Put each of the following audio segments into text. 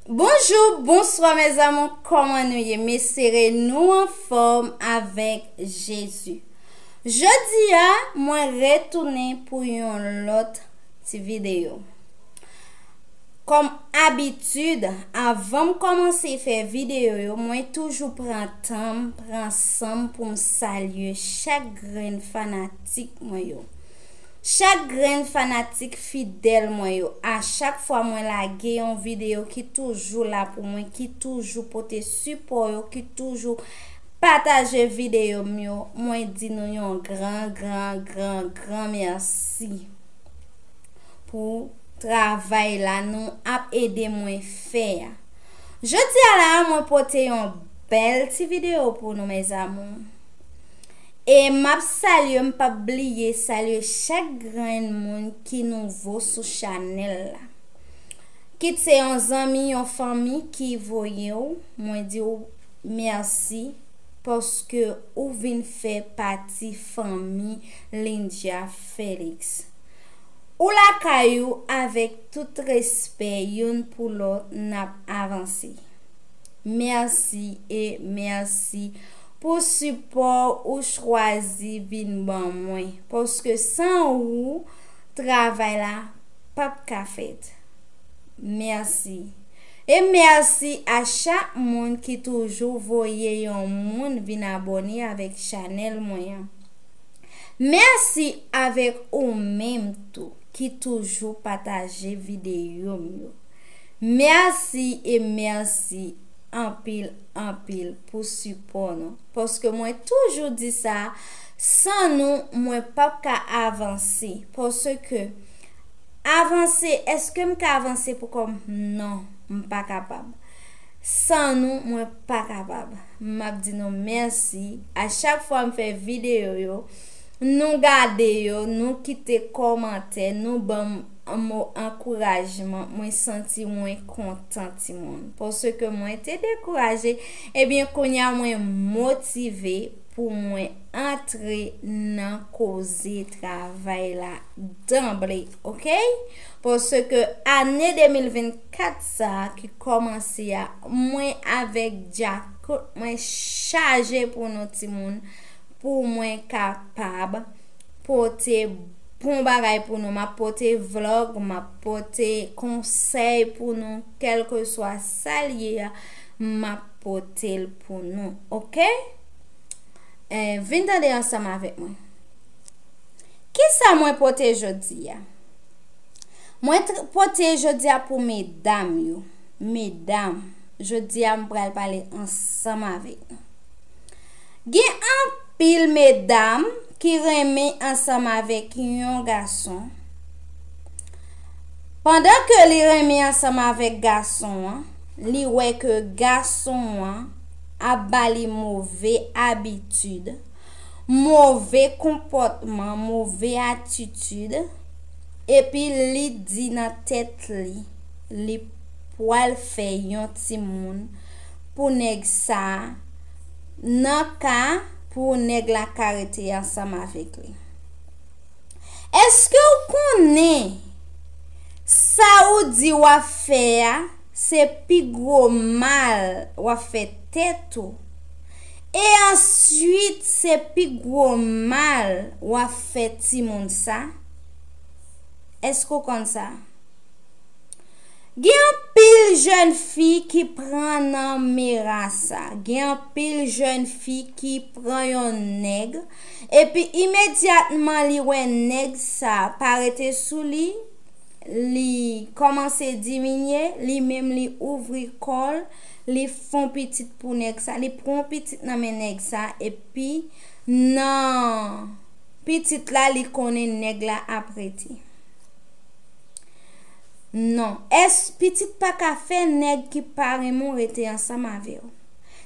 Bonjour, bonsoir mes amours, comment nous y mais serez-nous en forme avec Jésus. Jeudi moi retourner pour une autre petite vidéo. Comme habitude, avant de commencer à faire vidéo, moi toujours prends temps pour me saluer chaque grain fanatique moi yo. Chaque grain fanatique fidèle moi yo, à chaque fois moi la une vidéo qui toujours là pour moi, qui toujours porter support yo, qui toujours partager vidéo yo, moi dis nous un grand merci pour travail là nous a aidé moi faire. Je dis à la moi porter une belle petite vidéo pour nous mes amours. Et m'a salué, m'pas oublier saluer chaque grand monde qui nous voit sur channel. Qui c'est un ami, une famille qui voyait, moi dis merci parce que ou vinn fait partie famille Lindia Félix. Ou la caillou avec tout respect yon pour l'autre n'a avancé. Merci et merci pour support ou choisi vin ban moi parce que sans ou travail là pas ka fait. Merci. Et merci à chaque monde qui toujours voyait un monde vin abonner avec channel moyen. Merci avec ou même tout qui toujours partager vidéo. Merci et merci en pile pour support nous. Parce que moi toujours dit ça, sans nous moi pas qu'à avancer parce que avancer est-ce que m'ka avancer pour comme non, pas capable. Sans nous moi pas capable. M'a dit non merci à chaque fois me fait vidéo yo, nous garder yo, nous quitter commentaire, nous bon mon encouragement, moi senti moins content Timon parce que moi été découragé et bien qu'on y a moins motivé pour moi entrer dans cause travail là d'emblée, OK? Parce que année 2024 ça qui commençait à moi avec Jack moi chargé pour nous Timon pour moi capable porter bon bagay pour nous, m'apporter vlog, m'apporter conseil pour nous, quel que soit ça lié, m'apporter pour nous, ok? Venez tendre ensemble avec moi. Qui ça moi porter jodi ya? Moi porter jodi ya pour mesdames yo. Mesdames, jodi a m'pral parler ensemble avec nous. Gen en pile mesdames qui remet ensemble avec un garçon. Pendant que li remet ensemble avec garçon, li wè que garçon a bali mauvais habitude, mauvais comportement, mauvais attitude et puis li dit dans tête li poil fait yon ti moun pour nèg ça nan ka pour nèg la karité ensemble avec lui. Est-ce que vous connaissez ça ou dit ou faire c'est pi gros mal ou fait tête et ensuite c'est pi gros mal ou fait ti moun ça? Est-ce que vous connaissez ça? Gen pile jeune fille qui prend nan merasa, gen pile jeune fille qui prend yon nèg et puis immédiatement li wè nèg ça paraît sous li commence diminuer, li même li ouvri col, li font petite pour nèg ça, li prend petite nan men nèg ça et puis nan petite là li connaît nèg la apprêté. Non, est-ce petite pas ka fait nèg qui parement rete ensemble avec ou?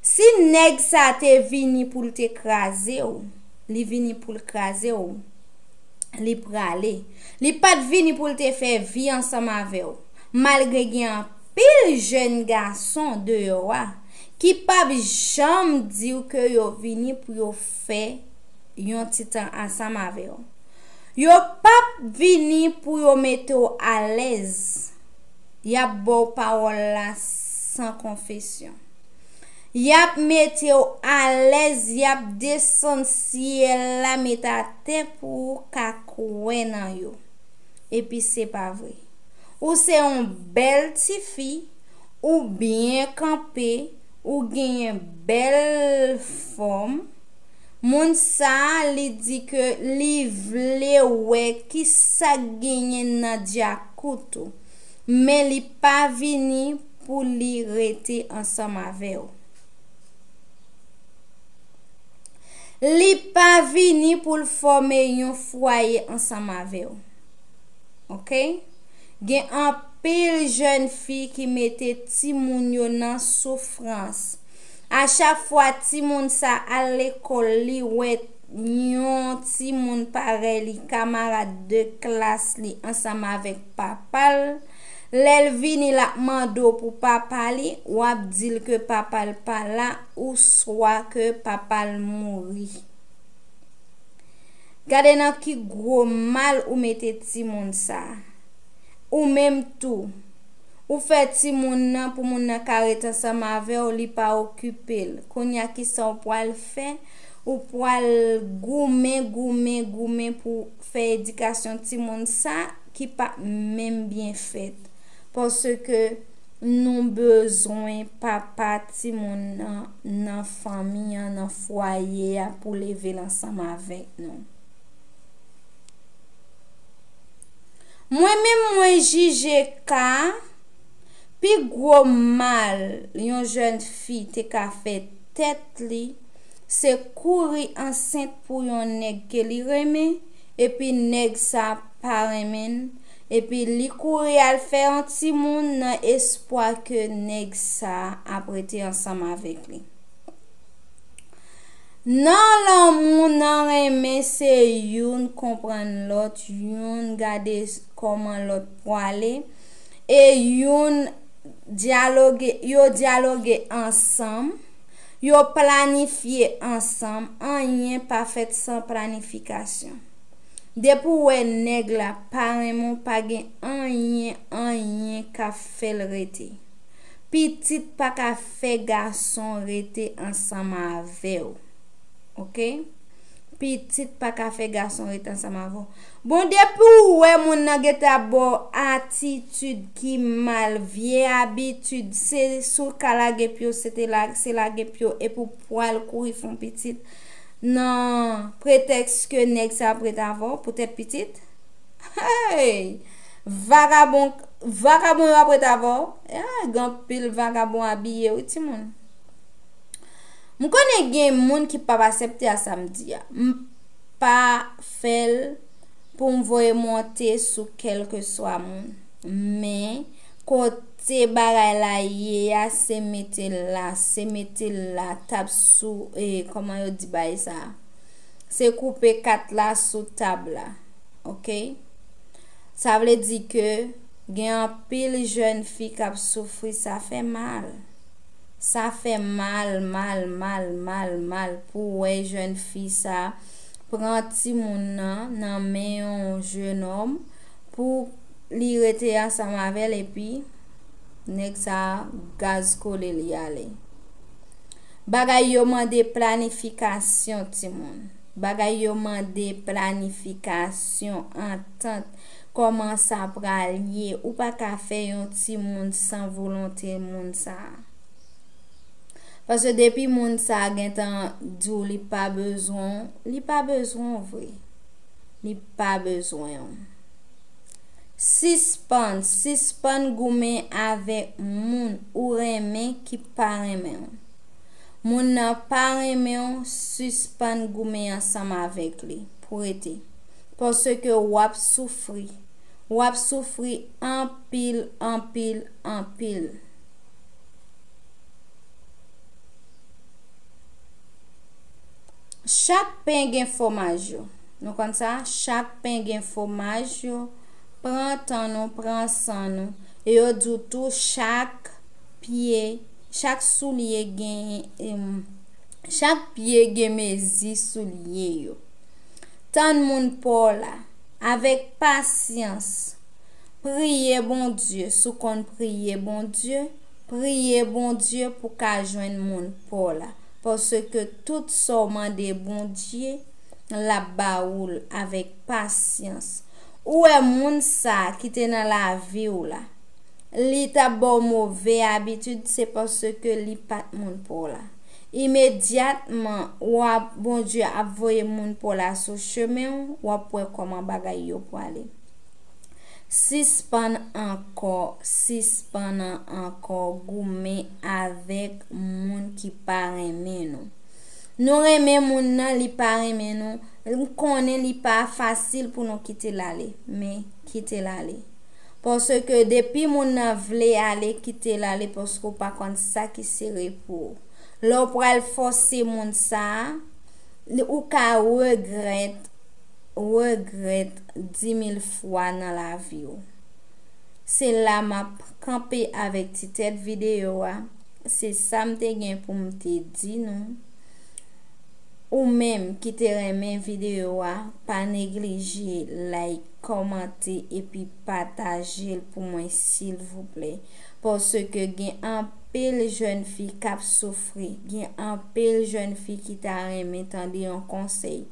Si nèg ça te vini pour t'écraser ou, li vini pour l'écraser ou, li prale. Li pas vini pour te faire vie ensemble avec ou. Malgré gen pile jeune garçon de yo qui pas jamais dit que yo vini pour yo faire yon titan ensemble avec ou. Yo pas vini pour yo mettre à l'aise. Ya bo parole la sans confession. Yap mette yo à l'aise, yap descend ciel la met à terre pour ka koué nan yo. Et puis c'est pas vrai. Ou c'est un bel ti fi, ou bien campé, ou gen belle forme. Moun sa li di que li vle wè ki sa genyen nan dia koutou, mais li pa vini pour li rete ensemble avec ou. Li pa vini pour former yon foyer ensemble avec ou. OK? Gen an pile jeune fille qui mette ti moun yo nan souffrance. À chaque fois ti moun sa à l'école li wè yon ti moun pareil li camarade de classe li ensemble avec papa. L'el vini la mando pour papa li, ou ap dil que papa l pa la, ou soit que papa l mouri. Gade nan ki gros mal ou mette ti moun sa. Ou même tout. Ou fait ti moun nan pour moun nan karet ensemble avec ou li pa occupé. Konya ki sa ou poal fait, ou poal goumen pour faire éducation ti moun sa qui pas même bien fait. Parce que nous besoin papa ti moun nan famille, nan foyer pour lever ensemble avec nous. Moi-même moi juge ka pi gros mal yon jeune fille te ka fait tête li, c'est courir enceinte pour yon nèg que li reme et puis nèg sa pa remen et puis li courir al faire un ti moun nan espoir que nèg sa aprete ensemble avec li. Nan lan moun nan reme se yon comprendre l'autre, yon gade comment l'autre pour aller et yon dialogue ensemble, yo planifié ensemble, rien pas fait sans planification. Depuis ouais nèg la paremon pa gen rien ka fait rete. Petit pa ka fait garçon rete ensemble avec ou. OK? Petit pa ka fait garçon rete ensemble avec. Bon depuis ouais moun nan geta bo attitude qui mal, vieille habitude, c'est sou kalage pio c'est la gepio et pour poil courir font petit. Non, prétexte que nèg sa prête avoir pour être petite. Hey! Vagabond après avoir. Gan pile vagabond habillé ou ti moun. M'm connais gen moun qui pas accepter à samedi. Pas fait pour m'voyer monter sous quelque soit moun. Mais côté bagay la ye a se mette la table sous et comment yo dit bay ça, c'est couper 4 la sous table là. OK, ça veut dire que gen un pile jeune fille qui a souffri, ça fait mal pour ouais jeune fille ça prend ti moun nan men un jeune homme pour li rete ensemble avec et puis nèg sa gaz collé li ale. Bagay yo mande planification ti moun. Bagay yo mande planification, entente, comment ça pral lié ou pas ka faire yon ti moun sans volonté moun sa. Parce que depuis moun sa gen tan dou li pas besoin vrai. Li pas besoin. Suspend goumen avec moun ou reme qui pa reme. Moun nan pa reme suspend goumen ensemble avec li pour été. Parce que wap souffri en pile. Chaque pain gen fromage. Nou kon ça, chaque pain gen fromage. Prends temps nous, prends sang nous. Et yo dou tout chaque pied, chaque soulier gen chaque pied gen mezi soulier yo. Tant moun pour là avec patience. Priez bon Dieu, sous qu'on prier bon Dieu, priez bon Dieu pour qu'a joindre moun pour là. Parce que tout somme de bon Dieu la baoul avec patience. Ou est moun ça qui te dans la vie ou là. Li ta bon mauvais habitude c'est parce que li pas moun pour là. Immédiatement ou bon Dieu a voyé moun pour la sur chemin ou après comment bagay yo pour aller. Suspend encore goumé avec moun qui pa reme nous. Nous reme moun nan li pa reme nous. Nous connaît li pas facile pour nous quitter l'aller, mais quitter l'aller. Parce que depuis moun nan vle aller quitter l'aller parce que pas kon ça qui serait pour. L'on pral forcer moun ça ou ka regret 10,000 fois dans la vie. C'est là m'a campé avec cette vidéo. C'est ça m'te gen pour m'te di non. Ou même qui te remen vidéo pas négliger like, commenter et puis partager pour moi s'il vous plaît parce que gen un pile jeune fille qui a souffri, gen un pile jeune fille qui t'a remen tande un conseil.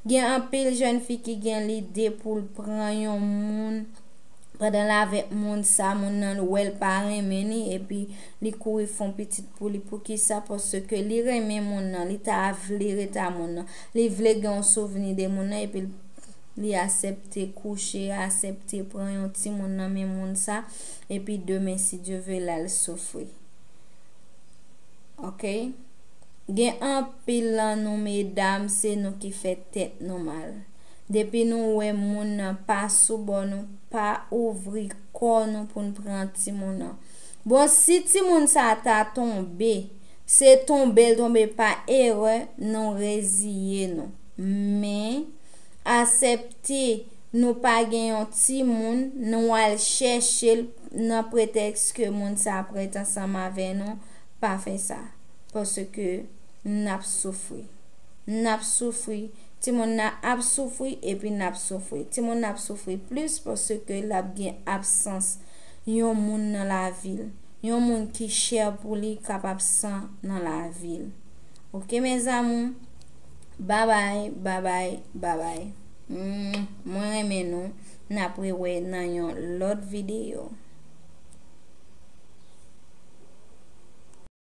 Gen un pile jeune fille qui gen l'idée pour prendre yon moun pendant la avec moun ça moun nan ou elle pa remeni et puis li courir font petite pour li pour qui ça parce que li remen moun nan li ta vle reta moun nan li vle gen souvenir de moun nan et puis li accepter coucher accepter prendre yon ti moun nan men moun ça et puis demain si Dieu veut là le souffrir. OK? Gen un pile nous mesdames c'est nous qui fait tête nous mal. Depuis nous ouais moun nan pas sou bon nous pas ouvrir corps nous pour nous prendre ti moun nan. Bon si ti moun ça ta tombé, c'est tomber pas erreur non résilier non. Mais accepter nous pas gen ti moun nous al chercher nan prétexte que moun ça prête ensemble avec nous pas faire ça parce que n'a souffri. Ti moun n'a ap souffri et puis n'a souffri. Ti moun n'a souffri plus parce que la gen absence yon moun dans la ville. Yon moun qui cher pour li capable sans dans la ville. OK mes amours? Bye bye. Moi remè nou n'a pou wè nan yon l'autre vidéo.